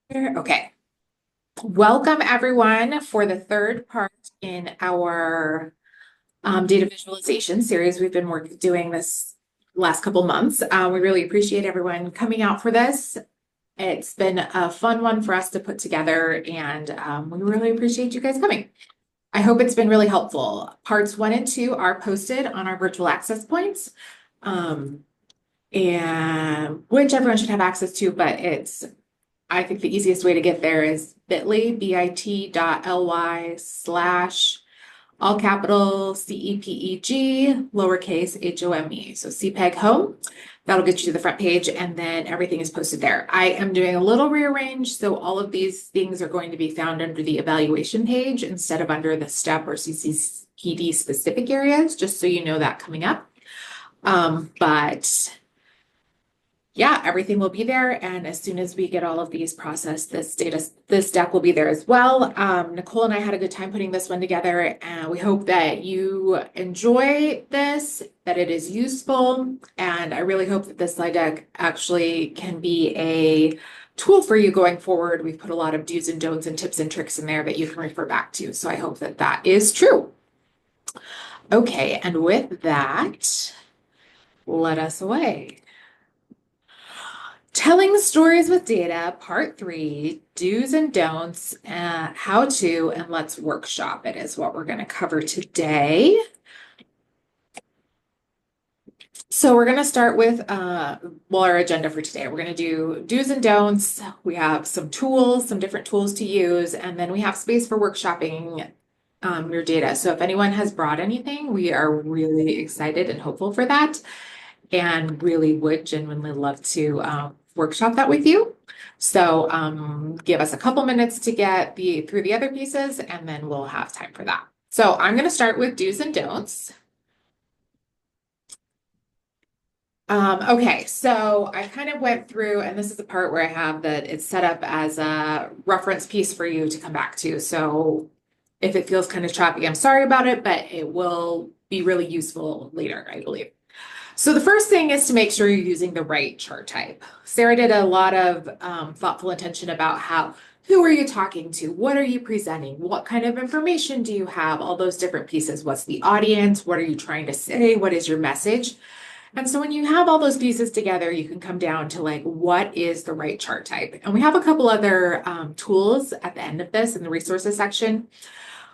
Okay, welcome everyone for the third part in our data visualization series we've been doing this last couple months. We really appreciate everyone coming out for this. It's been a fun one for us to put together, and we really appreciate you guys coming. I hope it's been really helpful. Parts 1 and 2 are posted on our virtual access points, and which everyone should have access to, but I think the easiest way to get there is bit.ly/, all capital CEPEG, lowercase HOME. So CPEG home. That'll get you to the front page, and then everything is posted there. I am doing a little rearrange, so all of these things are going to be found under the evaluation page instead of under the STEP or CCPD specific areas, just so you know that coming up. But yeah, everything will be there. And as soon as we get all of these processed, this deck will be there as well. Nicole and I had a good time putting this one together, and we hope that you enjoy this, that it is useful. And I really hope that this slide deck actually can be a tool for you going forward. We've put a lot of do's and don'ts and tips and tricks in there that you can refer back to. So I hope that that is true. Okay, and with that, let us away. Telling stories with data, part 3, do's and don'ts, how to, and let's workshop it is what we're going to cover today. So we're going to start with, our agenda for today. We're going to do do's and don'ts. We have some tools, some different tools to use, and then we have space for workshopping your data. So if anyone has brought anything, we are really excited and hopeful for that, and really would genuinely love to workshop that with you. So give us a couple minutes to get through the other pieces, and then we'll have time for that. So I'm going to start with do's and don'ts. Okay, so I kind of went through, and this is the part where I have that it's set up as a reference piece for you to come back to. So if it feels kind of choppy, I'm sorry about it, but it will be really useful later, I believe. So the first thing is to make sure you're using the right chart type. Sarah did a lot of thoughtful attention about who are you talking to? What are you presenting? What kind of information do you have? All those different pieces. What's the audience? What are you trying to say? What is your message? And so when you have all those pieces together, you can come down to like, what is the right chart type? And we have a couple other tools at the end of this in the resources section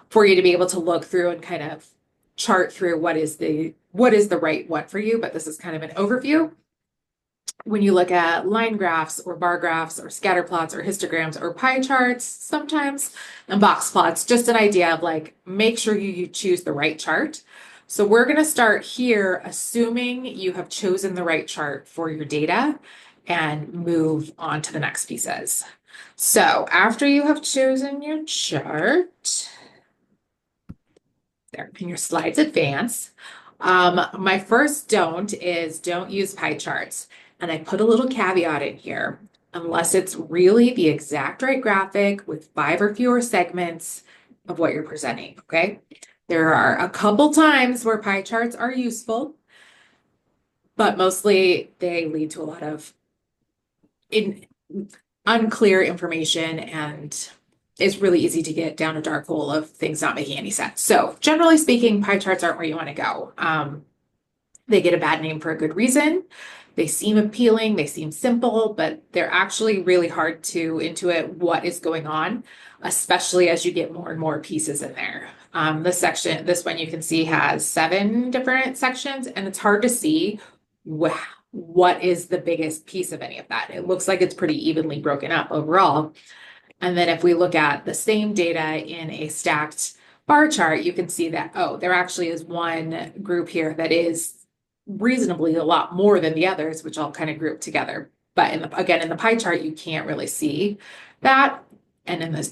for you to be able to look through and kind of chart through what is the right one for you, but this is kind of an overview. When you look at line graphs or bar graphs or scatter plots or histograms or pie charts sometimes, and box plots, just an idea of like, make sure you choose the right chart. So we're going to start here, assuming you have chosen the right chart for your data, and move on to the next pieces. So after you have chosen your chart, there, and your slides advance. My first don't is don't use pie charts. And I put a little caveat in here, unless it's really the exact right graphic with 5 or fewer segments of what you're presenting, okay? There are a couple times where pie charts are useful, but mostly they lead to a lot of unclear information, and it's really easy to get down a dark hole of things not making any sense. So generally speaking, pie charts aren't where you want to go. They get a bad name for a good reason. They seem appealing, they seem simple, but they're actually really hard to intuit what is going on, especially as you get more and more pieces in there. This one you can see has 7 different sections, and it's hard to see what is the biggest piece of any of that. It looks like it's pretty evenly broken up overall. And then if we look at the same data in a stacked bar chart, you can see that, oh, there actually is one group here that is reasonably a lot more than the others, which I'll kind of group together. But again, in the pie chart, you can't really see that. And in this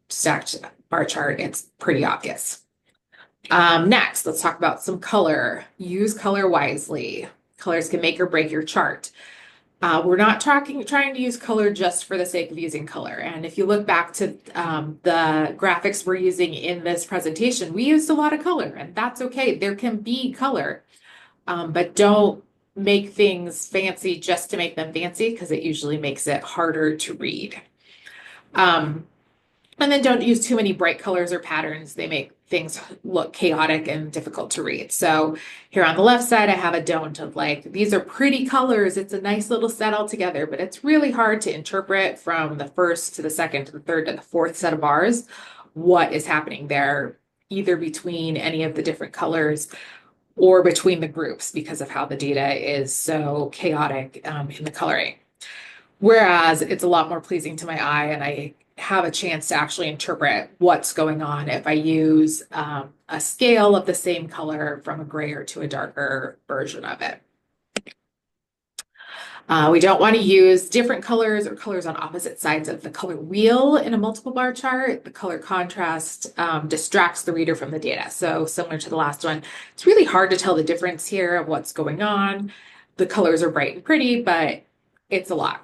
stacked bar chart, it's pretty obvious. Next, let's talk about some color. Use color wisely. Colors can make or break your chart. We're not trying to use color just for the sake of using color. And if you look back to the graphics we're using in this presentation, we used a lot of color, and that's okay. There can be color, but don't make things fancy just to make them fancy, because it usually makes it harder to read. And then don't use too many bright colors or patterns. They make things look chaotic and difficult to read. So here on the left side, I have a don't of like, these are pretty colors. It's a nice little set all together, but it's really hard to interpret from the first to the second to the third to the fourth set of bars what is happening there, either between any of the different colors or between the groups because of how the data is so chaotic in the coloring. Whereas it's a lot more pleasing to my eye and I have a chance to actually interpret what's going on if I use a scale of the same color from a grayer to a darker version of it. We don't want to use different colors or colors on opposite sides of the color wheel in a multiple bar chart. The color contrast distracts the reader from the data. So similar to the last one, it's really hard to tell the difference here of what's going on. The colors are bright and pretty, but it's a lot.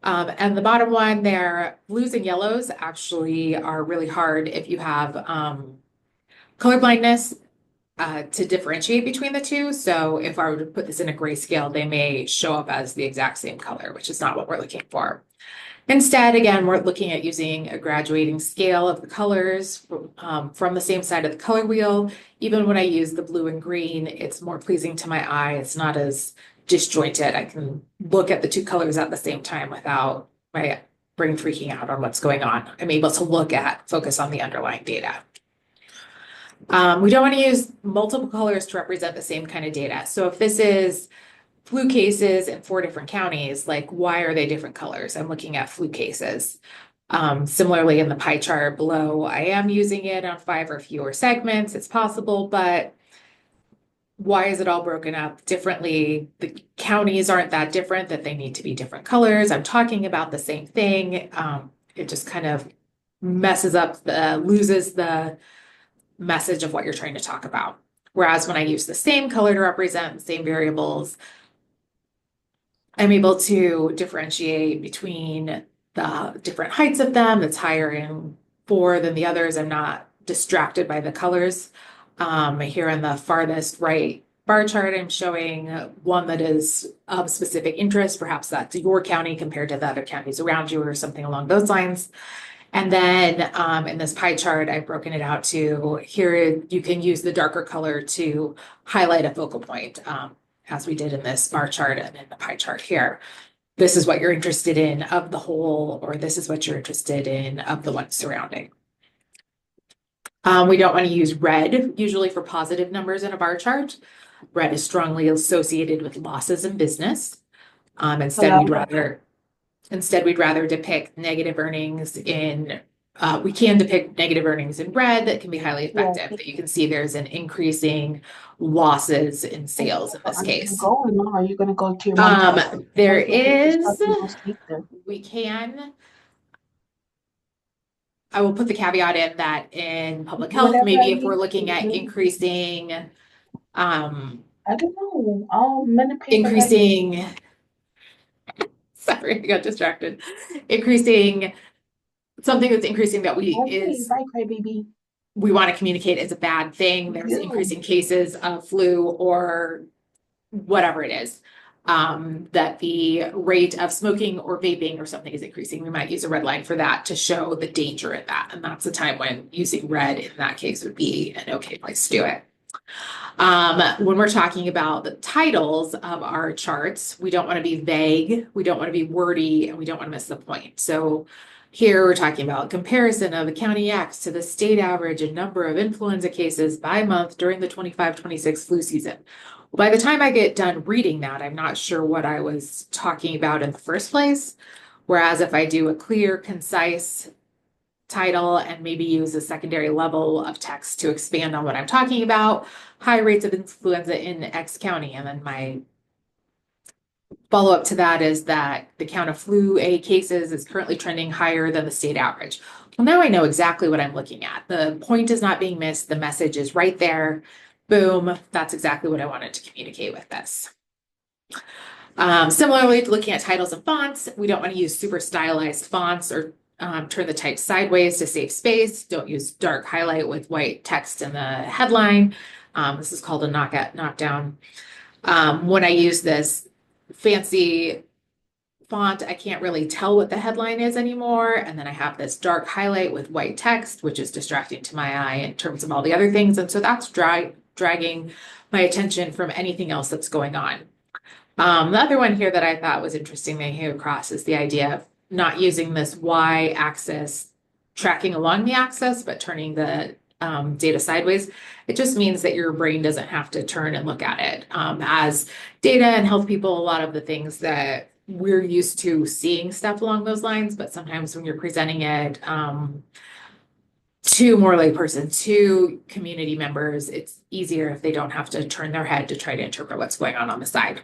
And the bottom one there, blues and yellows actually are really hard if you have color blindness to differentiate between the two. So if I were to put this in a grayscale, they may show up as the exact same color, which is not what we're looking for. Instead, again, we're looking at using a graduating scale of the colors from the same side of the color wheel. Even when I use the blue and green, it's more pleasing to my eye. It's not as disjointed. I can look at the two colors at the same time without my brain freaking out on what's going on. I'm able to focus on the underlying data. We don't want to use multiple colors to represent the same kind of data. So if this is flu cases in 4 different counties, like why are they different colors? I'm looking at flu cases. Similarly, in the pie chart below, I am using it on 5 or fewer segments. It's possible, but why is it all broken up differently? The counties aren't that different that they need to be different colors. I'm talking about the same thing. It just kind of messes up loses the message of what you're trying to talk about. Whereas when I use the same color to represent the same variables, I'm able to differentiate between the different heights of them. That's higher in 4 than the others. I'm not distracted by the colors. Here on the farthest right bar chart, I'm showing one that is of specific interest. Perhaps that's your county compared to the other counties around you or something along those lines. And then in this pie chart, I've broken it out to here, you can use the darker color to highlight a focal point, as we did in this bar chart and in the pie chart here. This is what you're interested in of the whole, or this is what you're interested in of the one surrounding. We don't want to use red, usually for positive numbers in a bar chart. Red is strongly associated with losses in business. Instead, we'd rather depict negative earnings in, we can depict negative earnings in red that can be highly effective. That you can see there's an increasing losses in sales in this case. Are you going to go to your there is, we can, I will put the caveat in that in public health, maybe if we're looking at increasing, I don't know. Increasing, sorry, I got distracted. Increasing, something that's increasing that we want to communicate is a bad thing. There's increasing cases of flu or whatever it is. That the rate of smoking or vaping or something is increasing. We might use a red line for that to show the danger in that. And that's the time when using red in that case would be an okay place to do it. When we're talking about the titles of our charts, we don't want to be vague, we don't want to be wordy, and we don't want to miss the point. So here we're talking about comparison of a county X to the state average and number of influenza cases by month during the 25-26 flu season. By the time I get done reading that, I'm not sure what I was talking about in the first place. Whereas if I do a clear, concise title and maybe use a secondary level of text to expand on what I'm talking about, high rates of influenza in X county. And then my follow-up to that is that the count of flu A cases is currently trending higher than the state average. Well, now I know exactly what I'm looking at. The point is not being missed. The message is right there. Boom. That's exactly what I wanted to communicate with this. Similarly, looking at titles and fonts, we don't want to use super stylized fonts or turn the type sideways to save space. Don't use dark highlight with white text in the headline. This is called a knockdown. When I use this fancy font, I can't really tell what the headline is anymore. And then I have this dark highlight with white text, which is distracting to my eye in terms of all the other things. And so that's dragging my attention from anything else that's going on. The other one here that I thought was interesting that I came across is the idea of not using this y-axis tracking along the axis, but turning the data sideways. It just means that your brain doesn't have to turn and look at it. As data and health people, a lot of the things that we're used to seeing stuff along those lines, but sometimes when you're presenting it to more layperson, to community members, it's easier if they don't have to turn their head to try to interpret what's going on the side.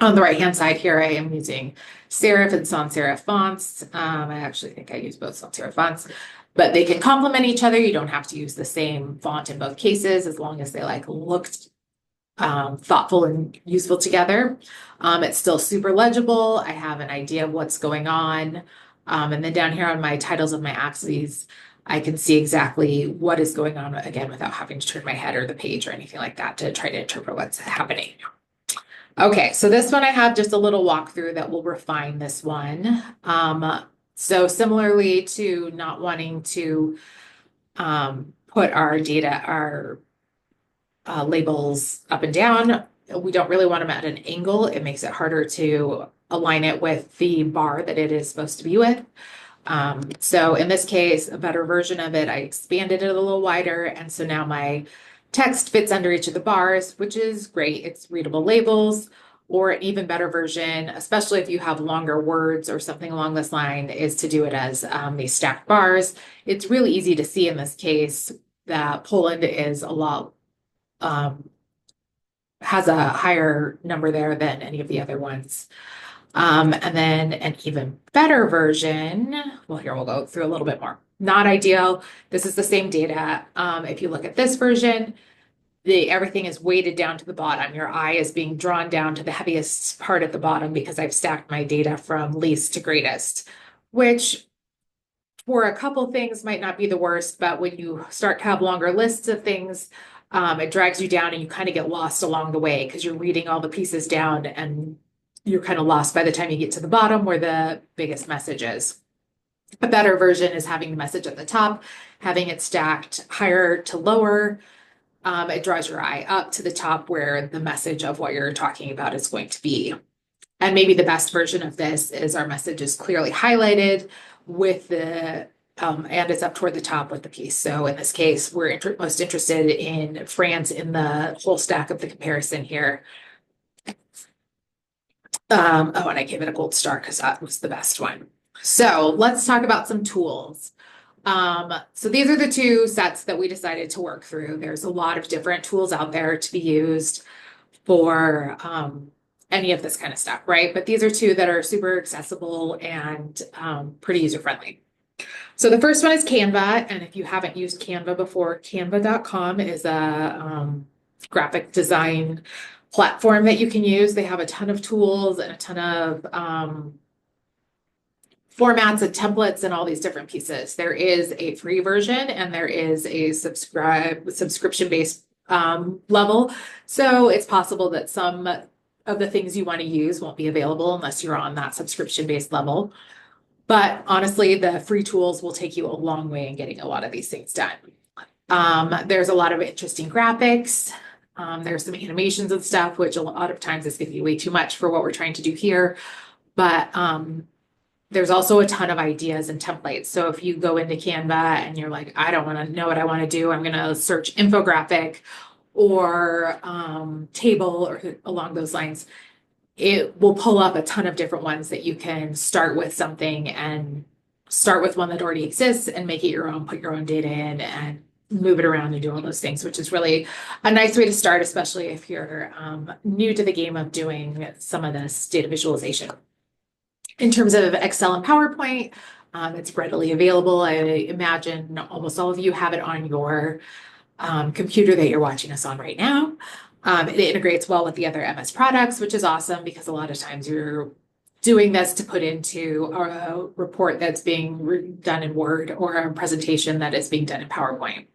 On the right-hand side here, I am using serif and sans serif fonts. I actually think I use both sans serif fonts, but they can complement each other. You don't have to use the same font in both cases as long as they like looked thoughtful and useful together. It's still super legible. I have an idea of what's going on. And then down here on my titles of my axes, I can see exactly what is going on again without having to turn my head or the page or anything like that to try to interpret what's happening. Okay, so this one I have just a little walkthrough that will refine this one. So similarly to not wanting to put our data, our labels up and down, we don't really want them at an angle. It makes it harder to align it with the bar that it is supposed to be with. So in this case, a better version of it, I expanded it a little wider, and so now my text fits under each of the bars, which is great. It's readable labels. Or an even better version, especially if you have longer words or something along this line, is to do it as these stacked bars. It's really easy to see in this case that Poland is a lot, has a higher number there than any of the other ones. And then an even better version, well, here we'll go through a little bit more. Not ideal. This is the same data. If you look at this version, everything is weighted down to the bottom. Your eye is being drawn down to the heaviest part at the bottom because I've stacked my data from least to greatest, which for a couple things might not be the worst, but when you start to have longer lists of things, it drags you down and you kind of get lost along the way because you're reading all the pieces down and you're kind of lost by the time you get to the bottom where the biggest message is. A better version is having the message at the top, having it stacked higher to lower. It draws your eye up to the top where the message of what you're talking about is going to be. And maybe the best version of this is our message is clearly highlighted with the, and it's up toward the top with the piece. So in this case, we're most interested in France in the whole stack of the comparison here. And I gave it a gold star because that was the best one. So let's talk about some tools. So these are the two sets that we decided to work through. There's a lot of different tools out there to be used for any of this kind of stuff, right? But these are two that are super accessible and pretty user-friendly. So the first one is Canva, and if you haven't used Canva before, canva.com is a graphic design platform that you can use. They have a ton of tools and a ton of formats and templates and all these different pieces. There is a free version and there is a subscription-based level. So it's possible that some of the things you want to use won't be available unless you're on that subscription-based level. But honestly, the free tools will take you a long way in getting a lot of these things done. There's a lot of interesting graphics. There's some animations and stuff, which a lot of times is going to be way too much for what we're trying to do here. But there's also a ton of ideas and templates. So if you go into Canva and you're like, I don't want to know what I want to do, I'm going to search infographic or table or along those lines, it will pull up a ton of different ones that you can start with something and start with one that already exists and make it your own, put your own data in and move it around and do all those things, which is really a nice way to start, especially if you're new to the game of doing some of this data visualization. In terms of Excel and PowerPoint, it's readily available. I imagine almost all of you have it on your computer that you're watching us on right now. It integrates well with the other MS products, which is awesome because a lot of times you're doing this to put into a report that's being done in Word or a presentation that is being done in PowerPoint.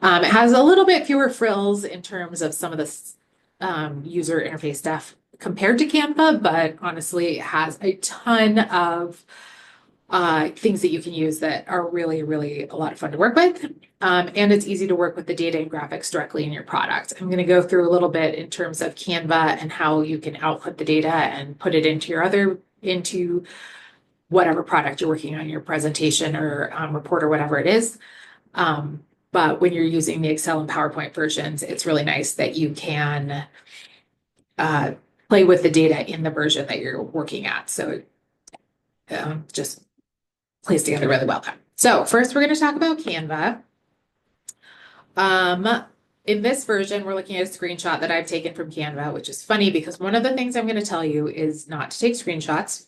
It has a little bit fewer frills in terms of some of the user interface stuff compared to Canva, but honestly, it has a ton of things that you can use that are really, really a lot of fun to work with. And it's easy to work with the data and graphics directly in your product. I'm going to go through a little bit in terms of Canva and how you can output the data and put it into whatever product you're working on, your presentation or report or whatever it is. But when you're using the Excel and PowerPoint versions, it's really nice that you can play with the data in the version that you're working at. So just plays together really well. So first we're going to talk about Canva. In this version, we're looking at a screenshot that I've taken from Canva, which is funny because one of the things I'm going to tell you is not to take screenshots,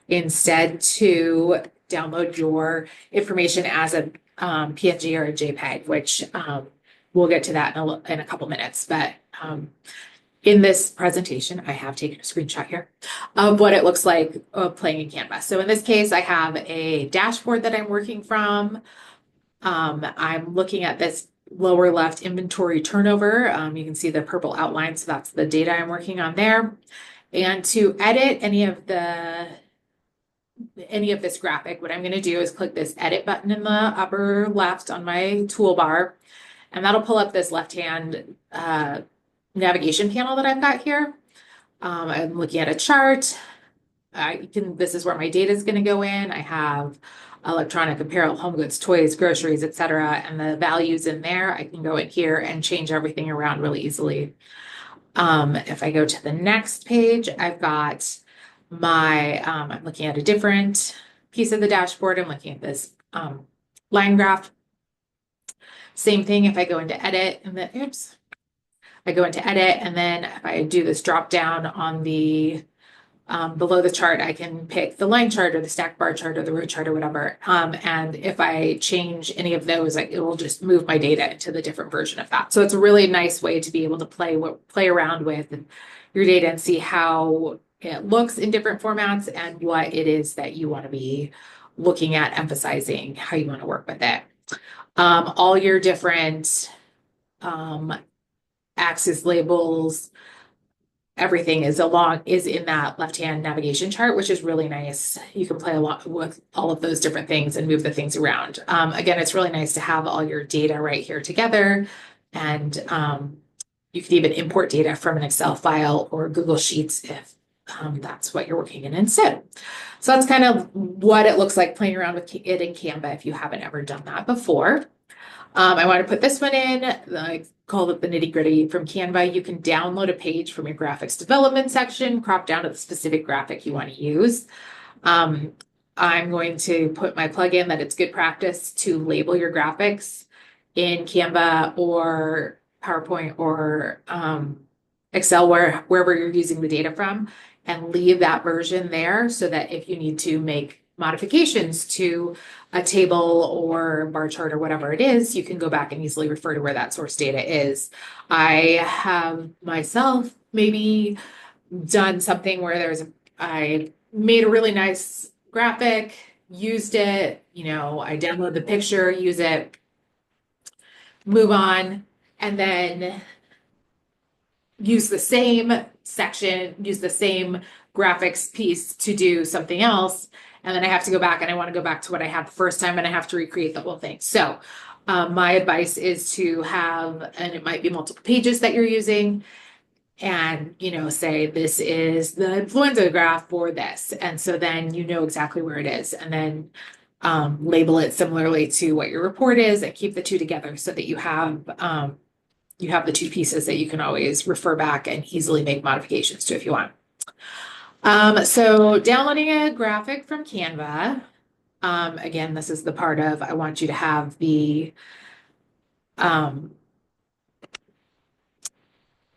instead to download your information as a PNG or a JPEG, which we'll get to that in a couple minutes. But in this presentation, I have taken a screenshot here of what it looks like playing in Canva. So in this case, I have a dashboard that I'm working from. I'm looking at this lower left inventory turnover. You can see the purple outline, so that's the data I'm working on there. And to edit any of this graphic, what I'm going to do is click this edit button in the upper left on my toolbar, and that'll pull up this left-hand navigation panel that I've got here. I'm looking at a chart. This is where my data is going to go in. I have electronic apparel, home goods, toys, groceries, etc. And the values in there, I can go in here and change everything around really easily. If I go to the next page, I've got I'm looking at a different piece of the dashboard. I'm looking at this line graph. Same thing if I go into edit and then, I go into edit, and then if I do this drop down on the below the chart, I can pick the line chart or the stack bar chart or the row chart or whatever. And if I change any of those, it will just move my data into the different version of that. So it's a really nice way to be able to play around with your data and see how it looks in different formats and what it is that you want to be looking at, emphasizing how you want to work with it. All your different axis labels, everything is in that left-hand navigation chart, which is really nice. You can play a lot with all of those different things and move the things around. Again, it's really nice to have all your data right here together, and you can even import data from an Excel file or Google Sheets if that's what you're working in instead. So that's kind of what it looks like playing around with it in Canva if you haven't ever done that before. I want to put this one in. I call it the nitty gritty from Canva. You can download a page from your graphics development section, crop down to the specific graphic you want to use. I'm going to put my plug in that it's good practice to label your graphics in Canva or PowerPoint or Excel, wherever you're using the data from, and leave that version there so that if you need to make modifications to a table or bar chart or whatever it is, you can go back and easily refer to where that source data is. I have myself maybe done something where I made a really nice graphic, used it, I download the picture, use it, move on, and then use the same section, use the same graphics piece to do something else. And then I have to go back and I want to go back to what I had the first time and I have to recreate the whole thing. So my advice is to have, and it might be multiple pages that you're using, and, say this is the influenza graph for this. And so then you know exactly where it is, and then label it similarly to what your report is and keep the two together so that you have the two pieces that you can always refer back and easily make modifications to if you want. So downloading a graphic from Canva, again, this is the part of, I want you to have the,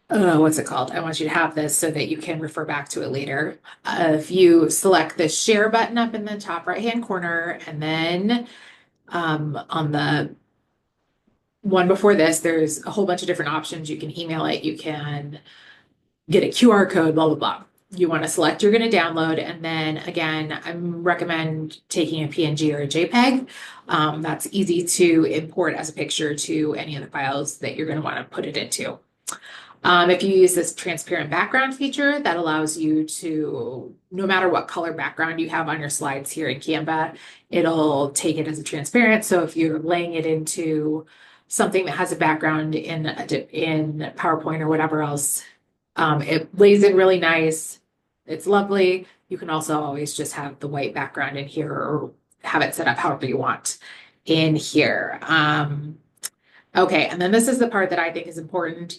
what's it called? I want you to have this so that you can refer back to it later. If you select the share button up in the top right-hand corner, and then on the one before this, there's a whole bunch of different options. You can email it, you can get a QR code, blah, blah, blah. You want to select you're going to download, and then again, I recommend taking a PNG or a JPEG. That's easy to import as a picture to any of the files that you're going to want to put it into. If you use this transparent background feature, that allows you to, no matter what color background you have on your slides here in Canva, it'll take it as a transparent. So if you're laying it into something that has a background in PowerPoint or whatever else, it lays in really nice. It's lovely. You can also always just have the white background in here or have it set up however you want in here. Okay, and then this is the part that I think is important.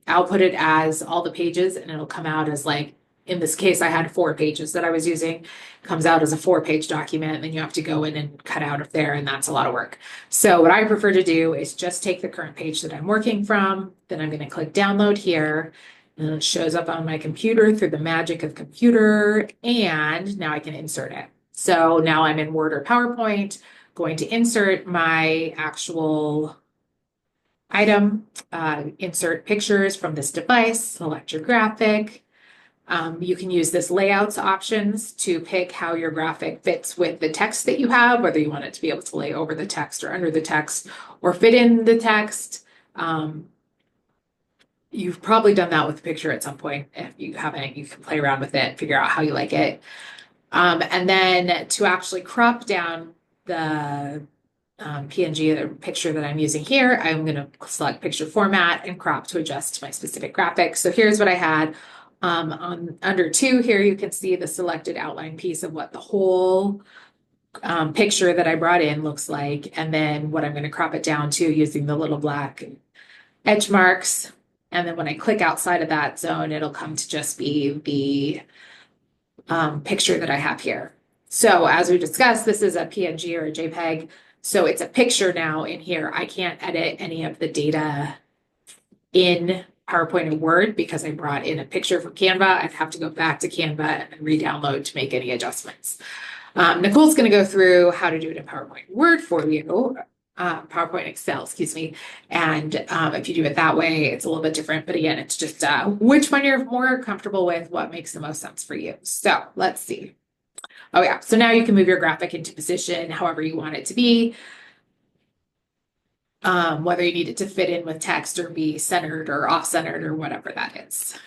Output it as all the pages and it'll come out as like, in this case, I had 4 pages that I was using. Comes out as a 4-page document, and then you have to go in and cut out of there, and that's a lot of work. So what I prefer to do is just take the current page that I'm working from, then I'm gonna click download here, and it shows up on my computer through the magic of computer, and now I can insert it. So now I'm in Word or PowerPoint, going to insert my actual item, insert pictures from this device, select your graphic. You can use this layouts options to pick how your graphic fits with the text that you have, whether you want it to be able to lay over the text or under the text or fit in the text. You've probably done that with the picture at some point. If you haven't, you can play around with it, figure out how you like it. And then to actually crop down the PNG, the picture that I'm using here, I'm going to select picture format and crop to adjust my specific graphic. So here's what I had. On under 2 here, you can see the selected outline piece of what the whole picture that I brought in looks like, and then what I'm going to crop it down to using the little black edge marks. And then when I click outside of that zone, it'll come to just be the picture that I have here. So as we discussed, this is a PNG or a JPEG. So it's a picture now in here. I can't edit any of the data in PowerPoint and Word because I brought in a picture from Canva. I'd have to go back to Canva and re-download to make any adjustments. Nicole's going to go through how to do it in PowerPoint and Word for you. PowerPoint Excel, excuse me. And if you do it that way, it's a little bit different. But again, it's just which one you're more comfortable with, what makes the most sense for you. So let's see. Oh yeah, so now you can move your graphic into position however you want it to be. Whether you need it to fit in with text or be centered or off-centered or whatever that is.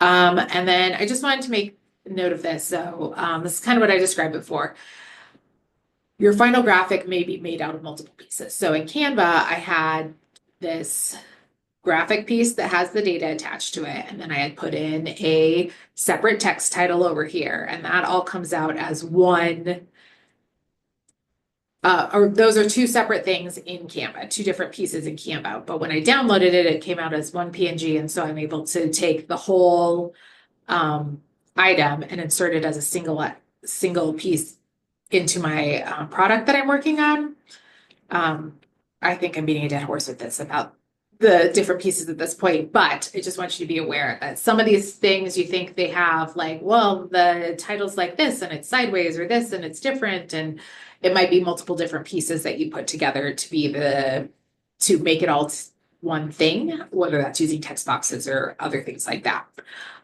And then I just wanted to make note of this. So this is kind of what I described before. Your final graphic may be made out of multiple pieces. So in Canva, I had this graphic piece that has the data attached to it. And then I had put in a separate text title over here. And that all comes out as one, or those are 2 separate things in Canva, 2 different pieces in Canva. But when I downloaded it, it came out as one PNG. And so I'm able to take the whole item and insert it as a single piece into my product that I'm working on. I think I'm beating a dead horse with this about the different pieces at this point, but I just want you to be aware that some of these things you think they have, like, well, the title's like this and it's sideways or this and it's different, and it might be multiple different pieces that you put together to make it all one thing, whether that's using text boxes or other things like that.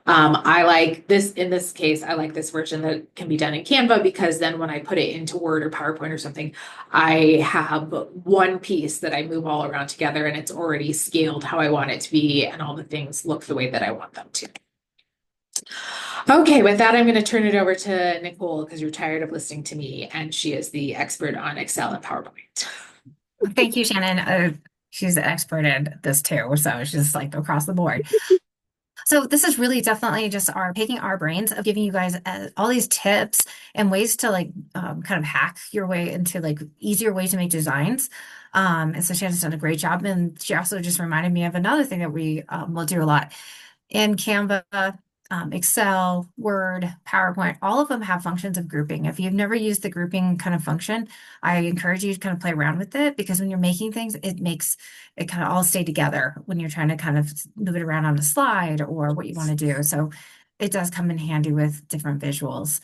I like this, in this case, I like this version that can be done in Canva because then when I put it into Word or PowerPoint or something, I have one piece that I move all around together and it's already scaled how I want it to be and all the things look the way that I want them to. Okay, with that, I'm going to turn it over to Nicole because you're tired of listening to me, and she is the expert on Excel and PowerPoint. Thank you, Shannon. She's an expert at this too, so she's like across the board. So this is really definitely just our picking our brains of giving you guys all these tips and ways to like kind of hack your way into like easier ways to make designs. And so Shannon's done a great job, and she also just reminded me of another thing that we will do a lot in Canva. Excel, Word, PowerPoint, all of them have functions of grouping. If you've never used the grouping kind of function, I encourage you to kind of play around with it, because when you're making things, it makes it kind of all stay together when you're trying to kind of move it around on a slide or what you want to do. So it does come in handy with different visuals.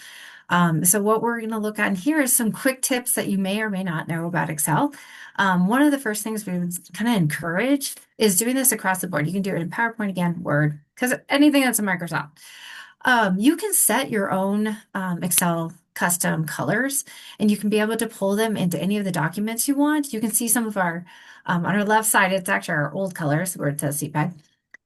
So what we're going to look at here is some quick tips that you may or may not know about Excel. One of the first things we would kind of encourage is doing this across the board. You can do it in PowerPoint, again, Word, because anything that's in Microsoft. You can set your own Excel custom colors, and you can be able to pull them into any of the documents you want. You can see some of our, on our left side, it's actually our old colors where it says CPAG.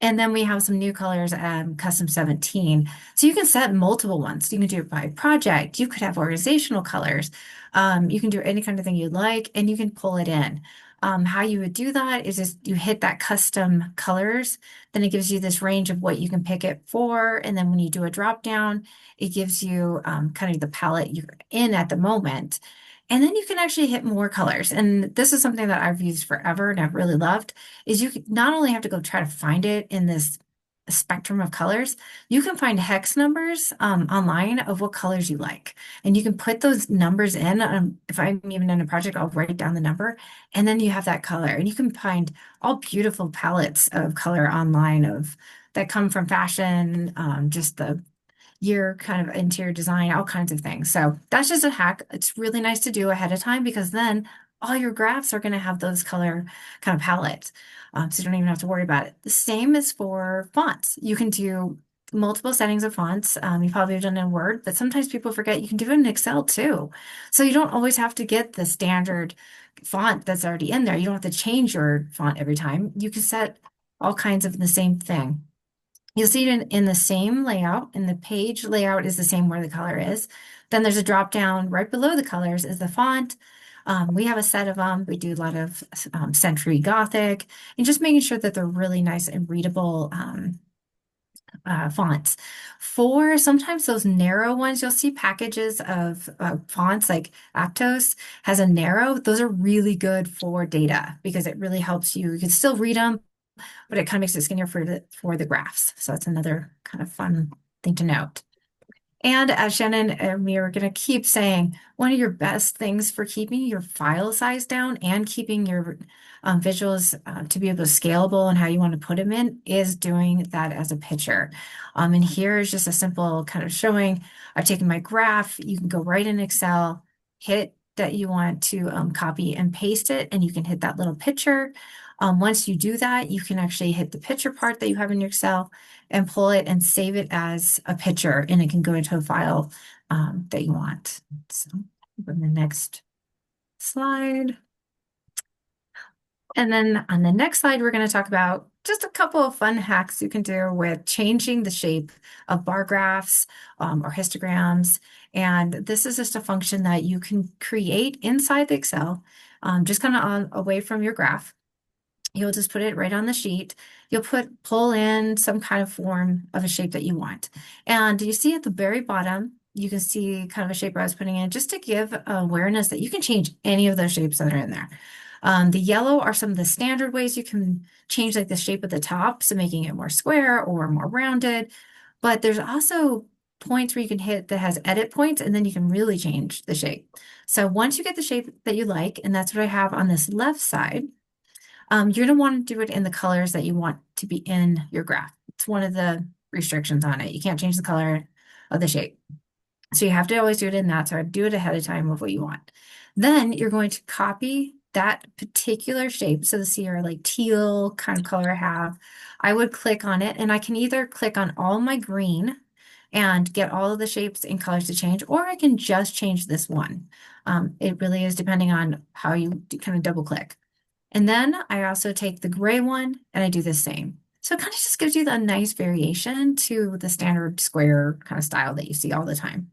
And then we have some new colors, custom 17. So you can set multiple ones. You can do it by project. You could have organizational colors. You can do any kind of thing you'd like, and you can pull it in. How you would do that is just you hit that custom colors, then it gives you this range of what you can pick it for. And then when you do a drop down, it gives you kind of the palette you're in at the moment. And then you can actually hit more colors. And this is something that I've used forever and I've really loved, is you not only have to go try to find it in this spectrum of colors, you can find hex numbers online of what colors you like. And you can put those numbers in. If I'm even in a project, I'll write down the number, and then you have that color. And you can find all beautiful palettes of color online of that come from fashion, just the your kind of interior design, all kinds of things. So that's just a hack. It's really nice to do ahead of time because then all your graphs are going to have those color kind of palettes. So you don't even have to worry about it. The same is for fonts. You can do multiple settings of fonts. You probably have done it in Word, but sometimes people forget you can do it in Excel too. So you don't always have to get the standard font that's already in there. You don't have to change your font every time. You can set all kinds of the same thing. You'll see it in the same layout, and the page layout is the same where the color is. Then there's a drop down right below the colors is the font. We have a set of them. We do a lot of Century Gothic and just making sure that they're really nice and readable fonts. For sometimes those narrow ones, you'll see packages of fonts like Aptos has a narrow. Those are really good for data because it really helps you. You can still read them, but it kind of makes it skinnier for the graphs. So it's another kind of fun thing to note. And as Shannon and me are going to keep saying, one of your best things for keeping your file size down and keeping your visuals to be able to scalable and how you want to put them in is doing that as a picture. And here is just a simple kind of showing. I've taken my graph. You can go right in Excel, hit that you want to copy and paste it, and you can hit that little picture. Once you do that, you can actually hit the picture part that you have in your Excel and pull it and save it as a picture, and it can go into a file that you want. So on the next slide. And then on the next slide, we're going to talk about just a couple of fun hacks you can do with changing the shape of bar graphs or histograms. And this is just a function that you can create inside the Excel, just kind of away from your graph. You'll just put it right on the sheet. You'll pull in some kind of form of a shape that you want. And you see at the very bottom, you can see kind of a shape I was putting in just to give awareness that you can change any of those shapes that are in there. The yellow are some of the standard ways you can change like the shape of the top, so making it more square or more rounded. But there's also points where you can hit that has edit points, and then you can really change the shape. So once you get the shape that you like, and that's what I have on this left side, you're going to want to do it in the colors that you want to be in your graph. It's one of the restrictions on it. You can't change the color of the shape. So you have to always do it in that. So I do it ahead of time of what you want. Then you're going to copy that particular shape. So this here, like teal kind of color I have, I would click on it, and I can either click on all my green and get all of the shapes and colors to change, or I can just change this one. It really is depending on how you kind of double click. And then I also take the gray one and I do the same. So it kind of just gives you a nice variation to the standard square kind of style that you see all the time.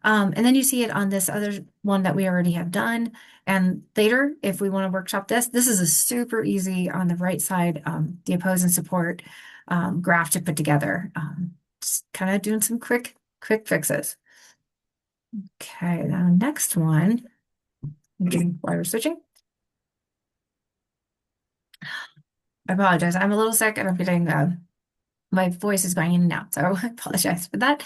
And then you see it on this other one that we already have done. And later, if we want to workshop this is a super easy on the right side, the oppose and support graph to put together. Just kind of doing some quick fixes. Okay, now next one, while we're switching. I apologize. I'm a little sick and I'm getting, my voice is going in and out. So I apologize for that.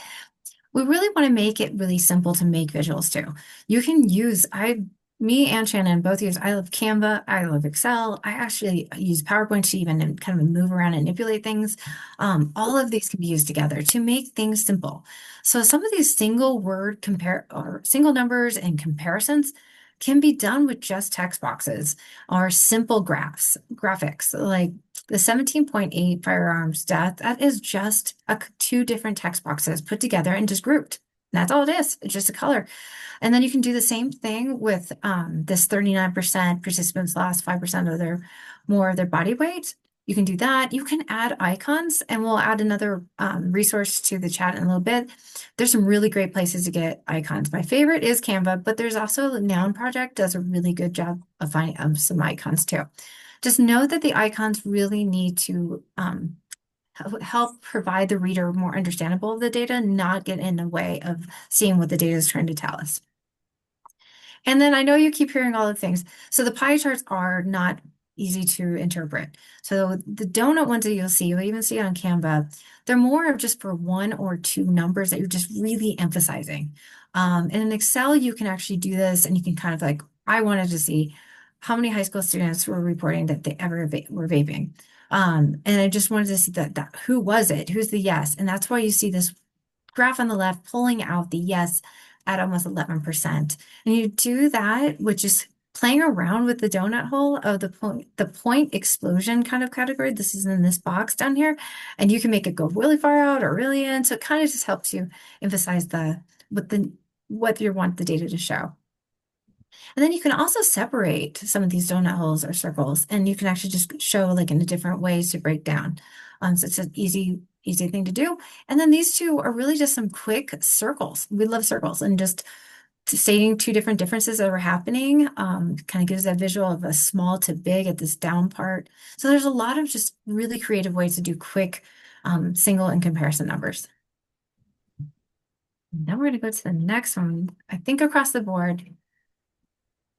We really want to make it really simple to make visuals too. You can use, me and Shannon both use, I love Canva, I love Excel. I actually use PowerPoint to even kind of move around and manipulate things. All of these can be used together to make things simple. So some of these single word or single numbers and comparisons can be done with just text boxes or simple graphics, like the 17.8 firearms death. That is just two different text boxes put together and just grouped. And that's all it is. It's just a color. And then you can do the same thing with this 39% participants lost 5% of more of their body weight. You can do that. You can add icons, and we'll add another resource to the chat in a little bit. There's some really great places to get icons. My favorite is Canva, but there's also the Noun Project does a really good job of finding some icons too. Just know that the icons really need to help provide the reader more understandable of the data, not get in the way of seeing what the data is trying to tell us. And then I know you keep hearing all the things. So the pie charts are not easy to interpret. So the donut ones that you'll even see on Canva, they're more of just for one or two numbers that you're just really emphasizing. And in Excel, you can actually do this, and you can kind of like, I wanted to see how many high school students were reporting that they ever were vaping. And I just wanted to see that who was it? Who's the yes? And that's why you see this graph on the left pulling out the yes at almost 11%. And you do that, which is playing around with the donut hole of the point explosion kind of category. This is in this box down here, and you can make it go really far out or really in. So it kind of just helps you emphasize what you want the data to show. And then you can also separate some of these donut holes or circles, and you can actually just show like in a different ways to break down. So it's an easy thing to do. And then these two are really just some quick circles. We love circles, and just stating two different differences that are happening kind of gives that visual of a small to big at this down part. So there's a lot of just really creative ways to do quick single and comparison numbers. Now we're going to go to the next one. I think across the board,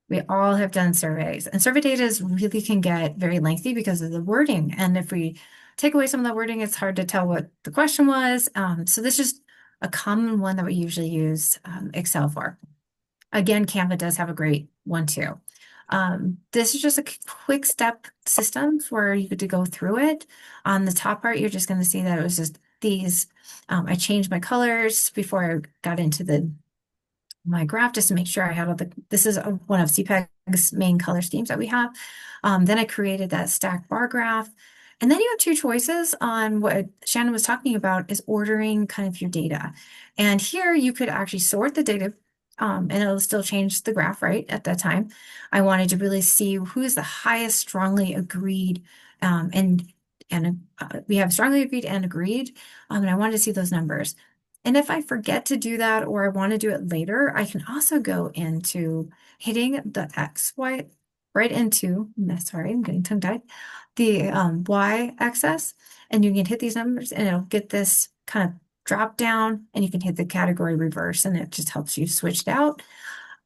we all have done surveys, and survey data really can get very lengthy because of the wording. And if we take away some of the wording, it's hard to tell what the question was. So this is a common one that we usually use Excel for. Again, Canva does have a great one too. This is just a quick step system where you get to go through it. On the top part, you're just going to see that it was just these. I changed my colors before I got into my graph just to make sure I had all this is one of CPEG's main color schemes that we have. Then I created that stacked bar graph. And then you have two choices on what Shannon was talking about is ordering kind of your data. And here you could actually sort the data and it'll still change the graph right at that time. I wanted to really see who is the highest strongly agreed and we have strongly agreed and agreed. And I wanted to see those numbers. And if I forget to do that or I want to do it later, I can also go into hitting the X, Y, right into, sorry, I'm getting tongue-tied, the Y axis, and you can hit these numbers and it'll get this kind of drop down, and you can hit the category reverse and it just helps you switch it out.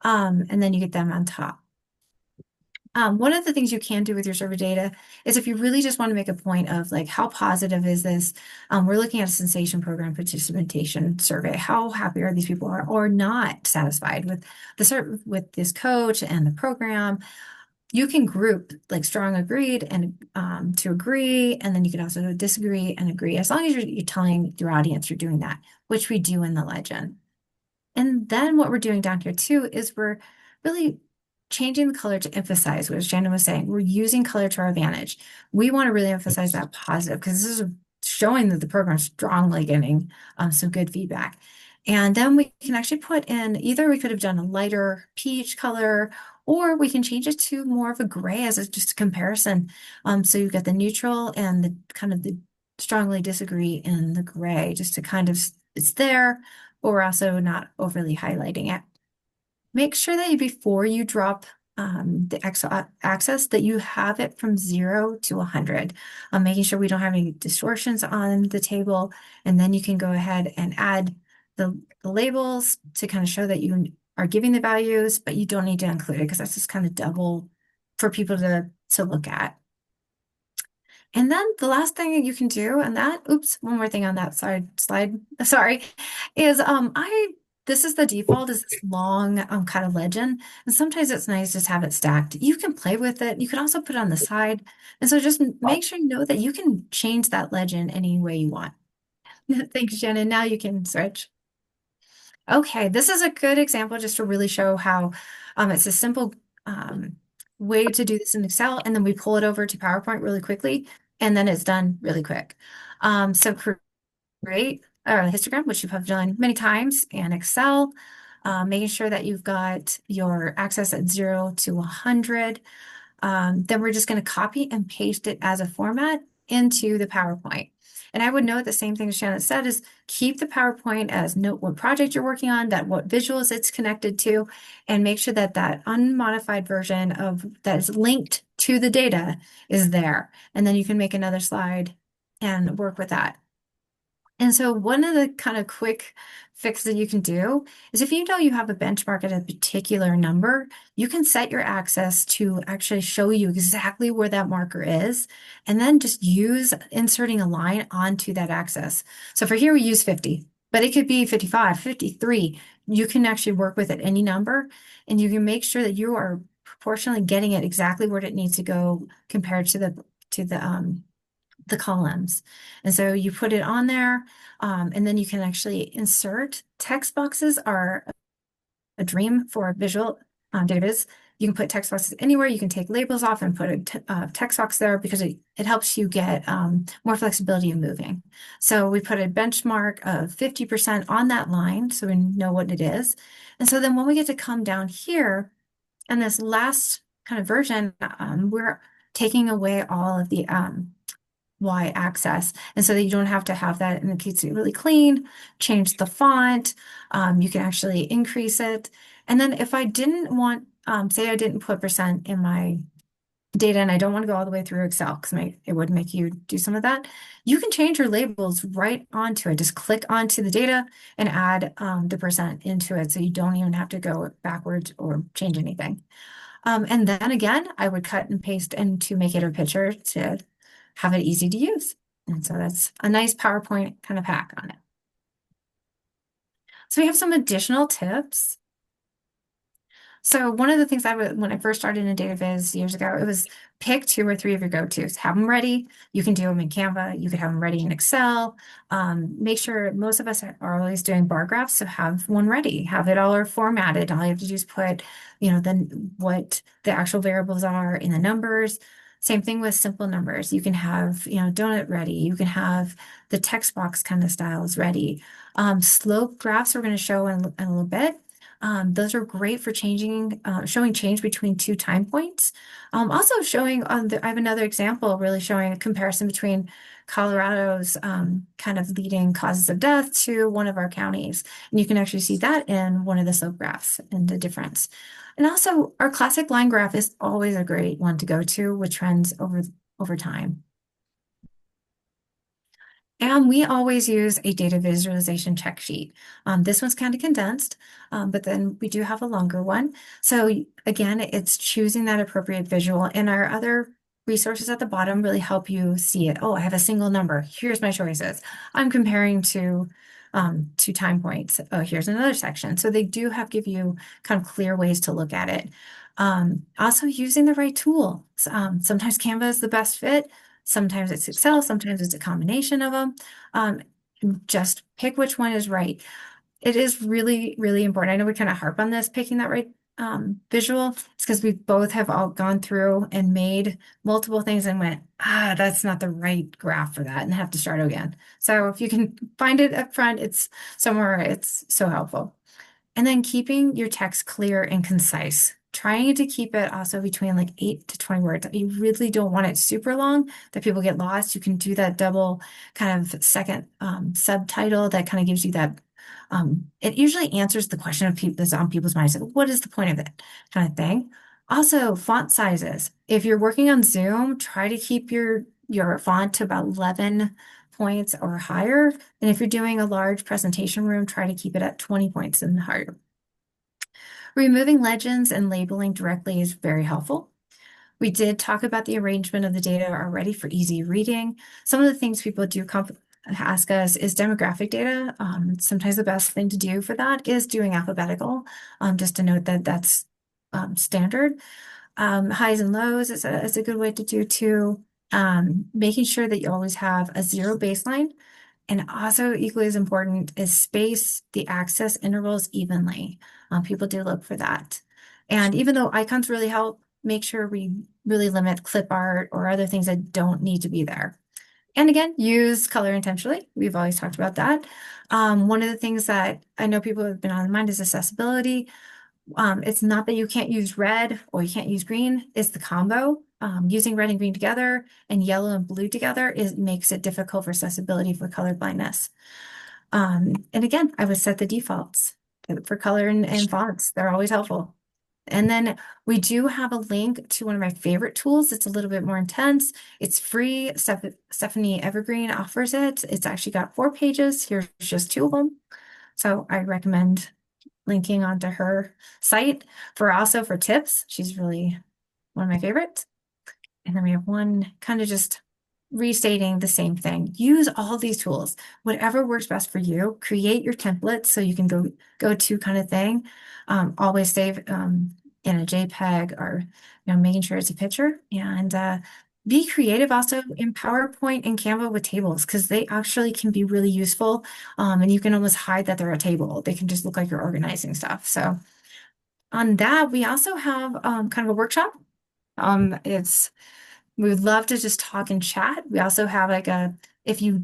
And then you get them on top. One of the things you can do with your survey data is if you really just want to make a point of like, how positive is this? We're looking at a sensation program participation survey. How happy are these people or not satisfied with this coach and the program? You can group like strong agreed and to agree, and then you can also disagree and agree, as long as you're telling your audience you're doing that, which we do in the legend. And then what we're doing down here too is we're really changing the color to emphasize what Shannon was saying. We're using color to our advantage. We want to really emphasize that positive because this is showing that the program's strongly getting some good feedback. And then we can actually put in, either we could have done a lighter peach color, or we can change it to more of a gray as just a comparison. So you've got the neutral and the kind of the strongly disagree in the gray, just to kind of, it's there, but we're also not overly highlighting it. Make sure that before you drop the x-axis that you have it from 0 to 100, making sure we don't have any distortions on the table. And then you can go ahead and add the labels to kind of show that you are giving the values, but you don't need to include it because that's just kind of double for people to look at. And then the last thing you can do, and that, oops, one more thing on that slide, sorry, is this is the default, is this long kind of legend. And sometimes it's nice just have it stacked. You can play with it. You can also put it on the side. And so just make sure you know that you can change that legend any way you want. Thanks, Shannon. Now you can switch. Okay, this is a good example just to really show how it's a simple way to do this in Excel, and then we pull it over to PowerPoint really quickly, and then it's done really quick. So create a histogram, which you have done many times in Excel, making sure that you've got your access at 0 to 100. Then we're just going to copy and paste it as a format. into the PowerPoint. And I would note the same thing as Shannon said is keep the PowerPoint as note what project you're working on, that what visuals it's connected to, and make sure that that unmodified version of that is linked to the data is there. And then you can make another slide and work with that. And so one of the kind of quick fixes that you can do is if you know you have a benchmark at a particular number, you can set your access to actually show you exactly where that marker is, and then just use inserting a line onto that axis. So for here, we use 50, but it could be 55, 53. You can actually work with it any number, and you can make sure that you are proportionally getting it exactly where it needs to go compared to the columns. And so you put it on there, and then you can actually insert text boxes are a dream for visual database. You can put text boxes anywhere. You can take labels off and put a text box there because it helps you get more flexibility of moving. So we put a benchmark of 50% on that line so we know what it is. And so then when we get to come down here and this last kind of version, we're taking away all of the y-axis, and so that you don't have to have that, and it keeps it really clean. Change the font. You can actually increase it. And then if I didn't want, say I didn't put percent in my data and I don't want to go all the way through Excel because it would make you do some of that, you can change your labels right onto it. Just click onto the data and add the percent into it, so you don't even have to go backwards or change anything. And then again, I would cut and paste and to make it a picture to have it easy to use. And so that's a nice PowerPoint kind of hack on it. So we have some additional tips. So one of the things when I first started in data viz years ago, it was pick 2 or 3 of your go-tos, have them ready. You can do them in Canva. You could have them ready in Excel. Make sure most of us are always doing bar graphs, so have one ready, have it all formatted. All you have to do is put, then what the actual variables are in the numbers. Same thing with simple numbers. You can have, donut ready. You can have the text box kind of styles ready. Slope graphs we're going to show in a little bit. Those are great for showing change between 2 time points. Also showing I have another example really showing a comparison between Colorado's kind of leading causes of death to one of our counties. And you can actually see that in one of the slope graphs and the difference. And also our classic line graph is always a great one to go to with trends over time. And we always use a data visualization check sheet. This one's kind of condensed, but then we do have a longer one. So again, it's choosing that appropriate visual, and our other resources at the bottom really help you see it. Oh, I have a single number. Here's my choices. I'm comparing to 2 time points. Oh, here's another section. So they do give you kind of clear ways to look at it. Also using the right tool. Sometimes Canva is the best fit. Sometimes it's Excel, sometimes it's a combination of them. Just pick which one is right. It is really, really important. I know we kind of harp on this, picking that right visual. It's because we both have all gone through and made multiple things and went, that's not the right graph for that, and have to start again. So if you can find it up front, it's somewhere, it's so helpful. And then keeping your text clear and concise. Trying to keep it also between like 8 to 20 words. You really don't want it super long that people get lost. You can do that double kind of second subtitle that kind of gives you that. It usually answers the question of that's on people's minds. Like, what is the point of it? Kind of thing. Also, font sizes. If you're working on Zoom, try to keep your font to about 11 points or higher. And if you're doing a large presentation room, try to keep it at 20 points and higher. Removing legends and labeling directly is very helpful. We did talk about the arrangement of the data already for easy reading. Some of the things people do ask us is demographic data. Sometimes the best thing to do for that is doing alphabetical, just to note that that's standard. Highs and lows is a good way to do too. Making sure that you always have a 0 baseline. And also equally as important is space the axis intervals evenly. People do look for that. And even though icons really help, make sure we really limit clip art or other things that don't need to be there. And again, use color intentionally. We've always talked about that. One of the things that I know people have been on the mind is accessibility. It's not that you can't use red or you can't use green, it's the combo. using red and green together and yellow and blue together makes it difficult for accessibility for color blindness. And again, I would set the defaults for color and fonts. They're always helpful. And then we do have a link to one of my favorite tools. It's a little bit more intense. It's free. Stephanie Evergreen offers it. It's actually got 4 pages. Here's just 2 of them. So I recommend linking onto her site for tips. She's really one of my favorites. And then we have one kind of just restating the same thing. Use all these tools, whatever works best for you. Create your templates so you can go to kind of thing. Always save in a JPEG or making sure it's a picture. And be creative also in PowerPoint and Canva with tables because they actually can be really useful. And you can almost hide that they're a table. They can just look like you're organizing stuff. So on that, we also have kind of a workshop. We would love to just talk and chat. We also have if you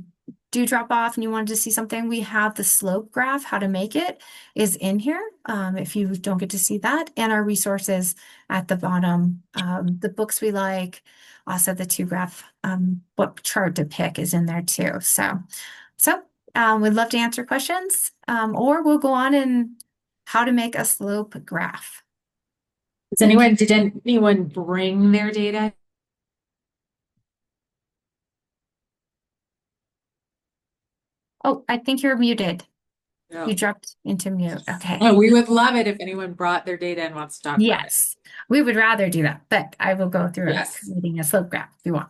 do drop off and you wanted to see something, we have the slope graph, how to make it is in here. If you don't get to see that, and our resources at the bottom, the books we like, also the 2 graph, what chart to pick is in there too. So we'd love to answer questions, or we'll go on in how to make a slope graph. Did anyone bring their data? Oh, I think you're muted. No. You dropped into mute. Okay. Oh, we would love it if anyone brought their data and wants to talk about it. Yes, we would rather do that, but I will go through Yes. creating a slope graph if you want.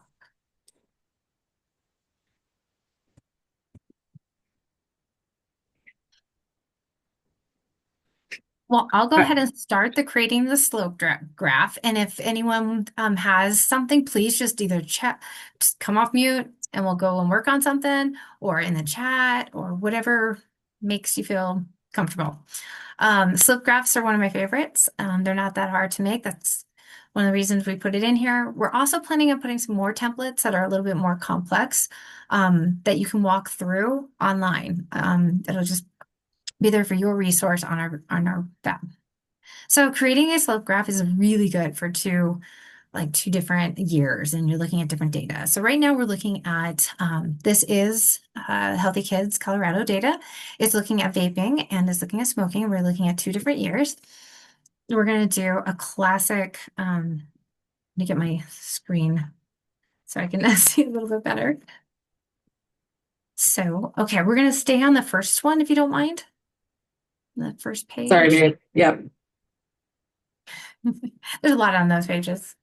Well, I'll go ahead and start creating the slope graph. And if anyone has something, please just either just come off mute and we'll go and work on something, or in the chat, or whatever makes you feel comfortable. Slope graphs are one of my favorites. They're not that hard to make. That's one of the reasons we put it in here. We're also planning on putting some more templates that are a little bit more complex that you can walk through online. It'll just be there for your resource on our web. So creating a slope graph is really good for two different years, and you're looking at different data. So right now we're looking at this is Healthy Kids Colorado data. It's looking at vaping and it's looking at smoking. We're looking at 2 different years. We're going to do a classic. Let me get my screen so I can see a little bit better. So, okay, we're going to stay on the first one if you don't mind. The first page. Sorry, dude. Yep. There's a lot on those pages.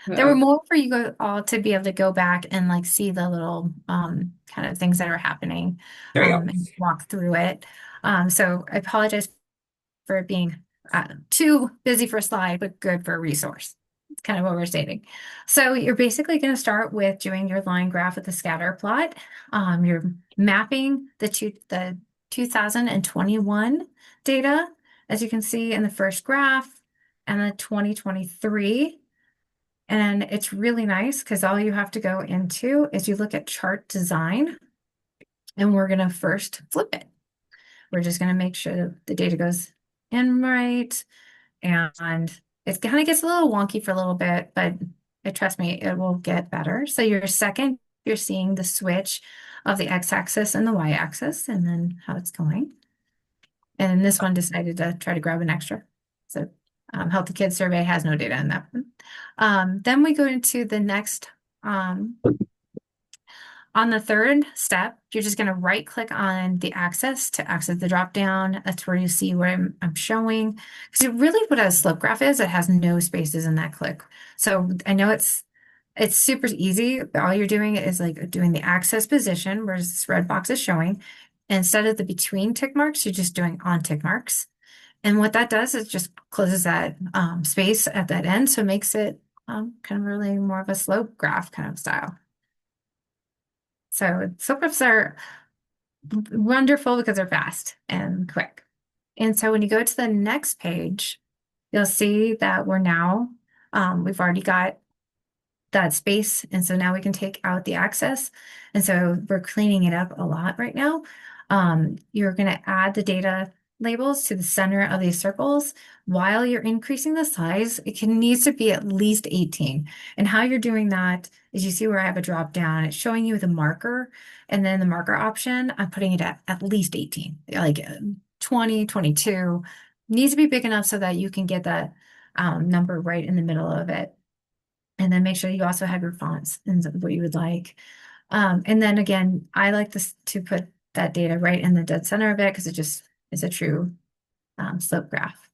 There were more for you all to be able to go back and see the little kind of things that are happening and walk through it. So I apologize for it being too busy for a slide, but good for a resource. It's kind of what we're stating. So you're basically going to start with doing your line graph with the scatter plot. You're mapping the 2021 data, as you can see in the first graph, and the 2023. And it's really nice because all you have to go into is you look at chart design, and we're going to first flip it. We're just going to make sure the data goes in right. And it kind of gets a little wonky for a little bit, but trust me, it will get better. So you're seeing the switch of the x-axis and the y-axis, and then how it's going. And this one decided to try to grab an extra. So Healthy Kids Survey has no data in that one. Then we go into the next, on the third step, you're just going to right click on the axis to access the drop down. That's where you see what I'm showing. Because really what a slope graph is, it has no spaces in that click. So I know it's super easy. All you're doing is doing the axis position, where this red box is showing. Instead of the between tick marks, you're just doing on tick marks. And what that does is just closes that space at that end. So it makes it kind of really more of a slope graph kind of style. So slope graphs are wonderful because they're fast and quick. And so when you go to the next page, you'll see that we're now, we've already got that space. And so now we can take out the axis. And so we're cleaning it up a lot right now. You're going to add the data labels to the center of these circles while you're increasing the size. Needs to be at least 18. And how you're doing that is you see where I have a drop down, it's showing you the marker, and then the marker option, I'm putting it at least 18, like 20, 22. Needs to be big enough so that you can get that number right in the middle of it. And then make sure you also have your fonts and what you would like. And then again, I like this to put that data right in the dead center of it because it just is a true slope graph.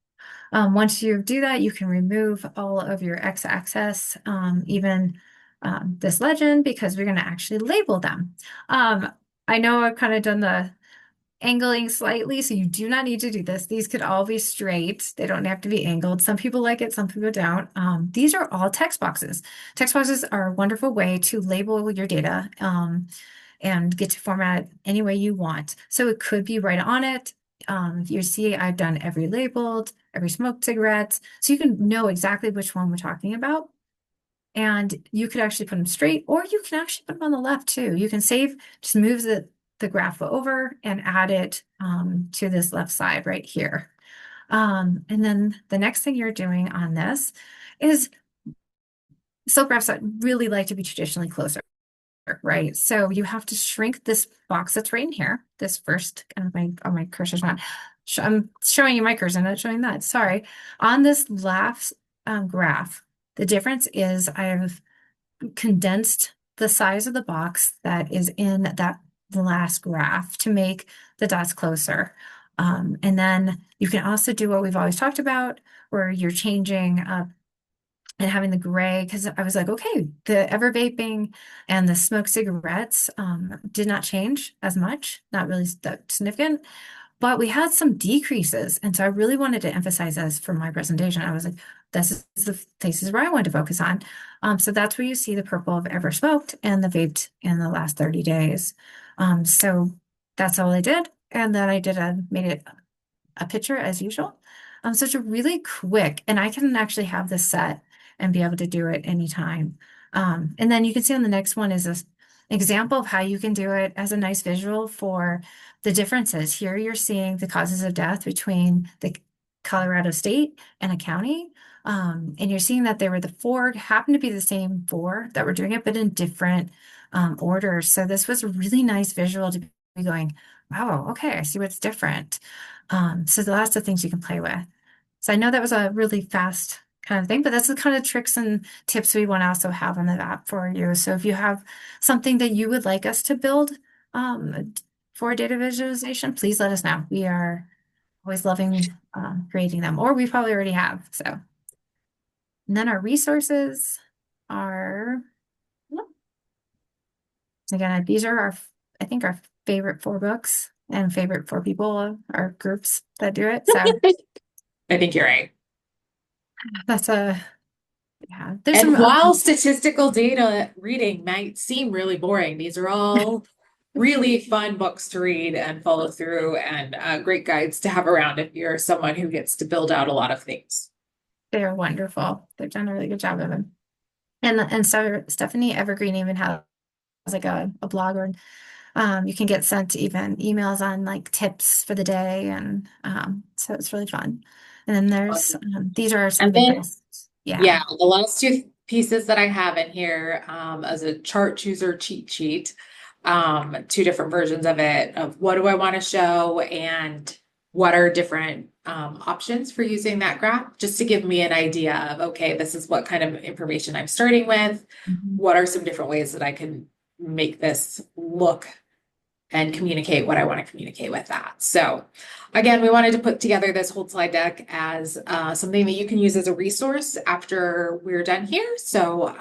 Once you do that, you can remove all of your x-axis, even this legend, because we're going to actually label them. I know I've kind of done the angling slightly, so you do not need to do this. These could all be straight. They don't have to be angled. Some people like it, some people don't. These are all text boxes. Text boxes are a wonderful way to label your data and get to format it any way you want. So it could be right on it. You see, I've done every labeled, every smoked cigarette, so you can know exactly which one we're talking about. And you could actually put them straight, or you can actually put them on the left too. You can save, just move the graph over and add it to this left side right here. And then the next thing you're doing on this is silk graphs that really like to be traditionally closer, right? So you have to shrink this box that's right in here. This first, and my cursor's not, I'm showing you my cursor, not showing that, sorry. On this last graph, the difference is I have condensed the size of the box that is in the last graph to make the dots closer. And then you can also do what we've always talked about, where you're changing and having the gray, because I was like, okay, the ever vaping and the smoke cigarettes did not change as much, not really that significant. But we had some decreases. And so I really wanted to emphasize this for my presentation. I was like, this is the places where I wanted to focus on. So that's where you see the purple of ever smoked and the vaped in the last 30 days. So that's all I did. And then made it a picture as usual. So it's really quick, and I can actually have this set and be able to do it anytime. And then you can see on the next one is an example of how you can do it as a nice visual for the differences. Here you're seeing the causes of death between the Colorado state and a county. And you're seeing that they were the four, happened to be the same four that were doing it, but in different orders. So this was a really nice visual to be going, wow, okay, I see what's different. So lots of things you can play with. So I know that was a really fast kind of thing, but that's the kind of tricks and tips we want to also have on the app for you. So if you have something that you would like us to build for data visualization, please let us know. We are always loving creating them, or we probably already have. So, and then our resources are, again, these are I think our favorite 4 books and favorite 4 people, our groups that do it. So I think you're right. that's yeah. There's And some while statistical data reading might seem really boring, these are all really fun books to read and follow through, and great guides to have around if you're someone who gets to build out a lot of things. they're wonderful. They've done a really good job of them. And so Stephanie Evergreen even has like a blog, or you can get sent even emails on like tips for the day, and so it's really fun. And then there's these are some And of the then, best. yeah, the last 2 pieces that I have in here as a chart chooser cheat sheet, 2 different versions of it, of what do I want to show and what are different options for using that graph, just to give me an idea of, okay, this is what kind of information I'm starting with. What are some different ways that I can make this look and communicate what I want to communicate with that. So again, we wanted to put together this whole slide deck as something that you can use as a resource after we're done here. So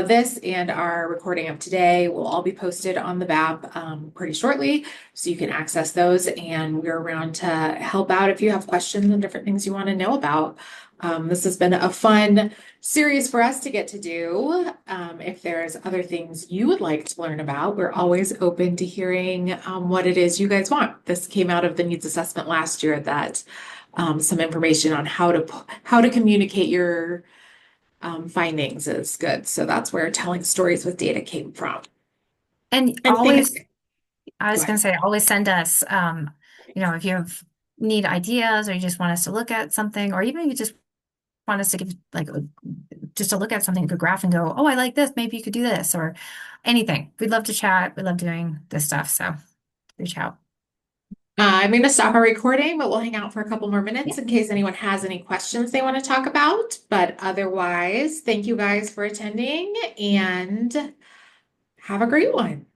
this and our recording of today will all be posted on the VAP pretty shortly, so you can access those, and we're around to help out if you have questions and different things you want to know about. This has been a fun series for us to get to do. If there's other things you would like to learn about, we're always open to hearing what it is you guys want. This came out of the needs assessment last year, that some information on how to communicate your findings is good. So that's where telling stories with data came from. And And always, things, I was going to say, always send us, if you have need ideas, or you just want us to look at something, or even you just want us to give like just to look at something, a graph and go, oh, I like this, maybe you could do this, or anything. We'd love to chat. We love doing this stuff. So reach out. I'm going to stop our recording, but we'll hang out for a couple more minutes Yeah. in case anyone has any questions they want to talk about. But otherwise, thank you guys for attending and have a great one.